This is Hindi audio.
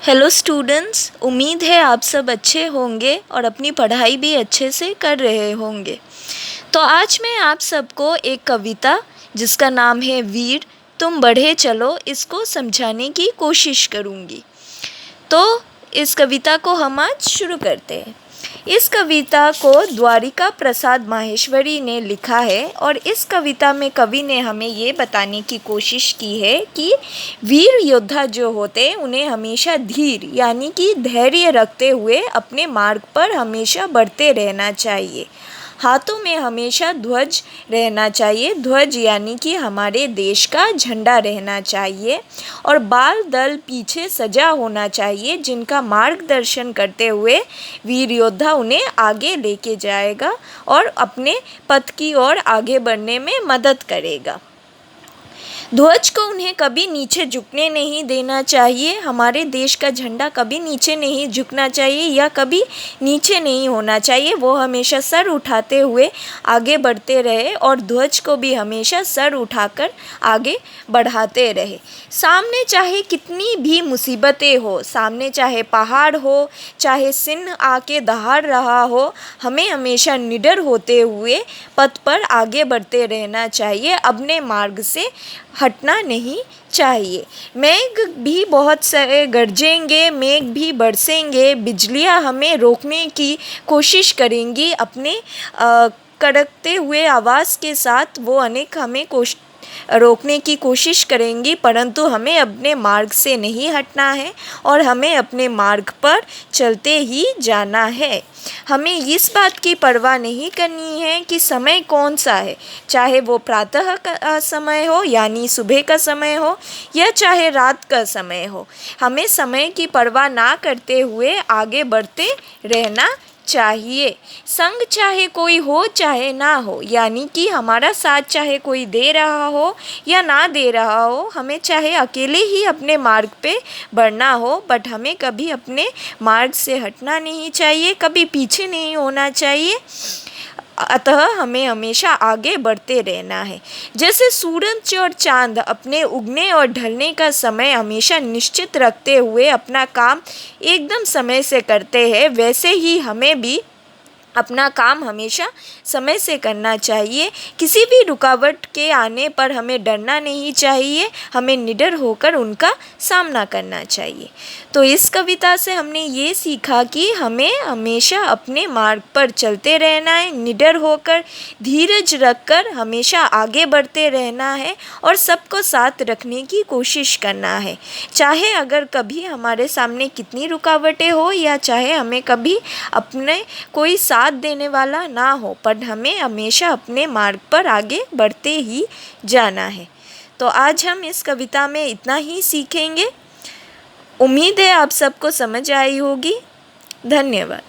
हेलो स्टूडेंट्स, उम्मीद है आप सब अच्छे होंगे और अपनी पढ़ाई भी अच्छे से कर रहे होंगे। तो आज मैं आप सबको एक कविता जिसका नाम है वीर तुम बढ़े चलो, इसको समझाने की कोशिश करूँगी। तो इस कविता को हम आज शुरू करते हैं। इस कविता को द्वारिका प्रसाद माहेश्वरी ने लिखा है और इस कविता में कवि ने हमें ये बताने की कोशिश की है कि वीर योद्धा जो होते हैं उन्हें हमेशा धीर यानी कि धैर्य रखते हुए अपने मार्ग पर हमेशा बढ़ते रहना चाहिए। हाथों में हमेशा ध्वज रहना चाहिए, ध्वज यानी कि हमारे देश का झंडा रहना चाहिए और बाल दल पीछे सजा होना चाहिए, जिनका मार्गदर्शन करते हुए वीर योद्धा उन्हें आगे लेके जाएगा और अपने पथ की ओर आगे बढ़ने में मदद करेगा। ध्वज को उन्हें कभी नीचे झुकने नहीं देना चाहिए। हमारे देश का झंडा कभी नीचे नहीं झुकना चाहिए या कभी नीचे नहीं होना चाहिए। वो हमेशा सर उठाते हुए आगे बढ़ते रहे और ध्वज को भी हमेशा सर उठाकर आगे बढ़ाते रहे। सामने चाहे कितनी भी मुसीबतें हो, सामने चाहे पहाड़ हो, चाहे सिंह आके दहाड़ रहा हो, हमें हमेशा निडर होते हुए पथ पर आगे बढ़ते रहना चाहिए। अपने मार्ग से हटना नहीं चाहिए। मेघ भी बहुत सारे गरजेंगे, मेघ भी बरसेंगे, बिजलियां हमें रोकने की कोशिश करेंगी अपने कड़कते हुए आवाज़ के साथ। वो अनेक हमें रोकने की कोशिश करेंगी, परंतु हमें अपने मार्ग से नहीं हटना है और हमें अपने मार्ग पर चलते ही जाना है। हमें इस बात की परवाह नहीं करनी है कि समय कौन सा है, चाहे वो प्रातः का समय हो यानी सुबह का समय हो या चाहे रात का समय हो। हमें समय की परवाह ना करते हुए आगे बढ़ते रहना चाहिए। संग चाहे कोई हो चाहे ना हो, यानी कि हमारा साथ चाहे कोई दे रहा हो या ना दे रहा हो, हमें चाहे अकेले ही अपने मार्ग पे बढ़ना हो, बट हमें कभी अपने मार्ग से हटना नहीं चाहिए, कभी पीछे नहीं होना चाहिए। अतः हमें हमेशा आगे बढ़ते रहना है। जैसे सूरज और चांद अपने उगने और ढलने का समय हमेशा निश्चित रखते हुए अपना काम एकदम समय से करते हैं, वैसे ही हमें भी अपना काम हमेशा समय से करना चाहिए। किसी भी रुकावट के आने पर हमें डरना नहीं चाहिए, हमें निडर होकर उनका सामना करना चाहिए। तो इस कविता से हमने ये सीखा कि हमें हमेशा अपने मार्ग पर चलते रहना है, निडर होकर, धीरज रखकर हमेशा आगे बढ़ते रहना है और सबको साथ रखने की कोशिश करना है। चाहे अगर कभी हमारे सामने कितनी रुकावटें हो या चाहे हमें कभी अपने कोई साथ देने वाला ना हो, पर हमें हमेशा अपने मार्ग पर आगे बढ़ते ही जाना है। तो आज हम इस कविता में इतना ही सीखेंगे। उम्मीद है आप सबको समझ आई होगी। धन्यवाद।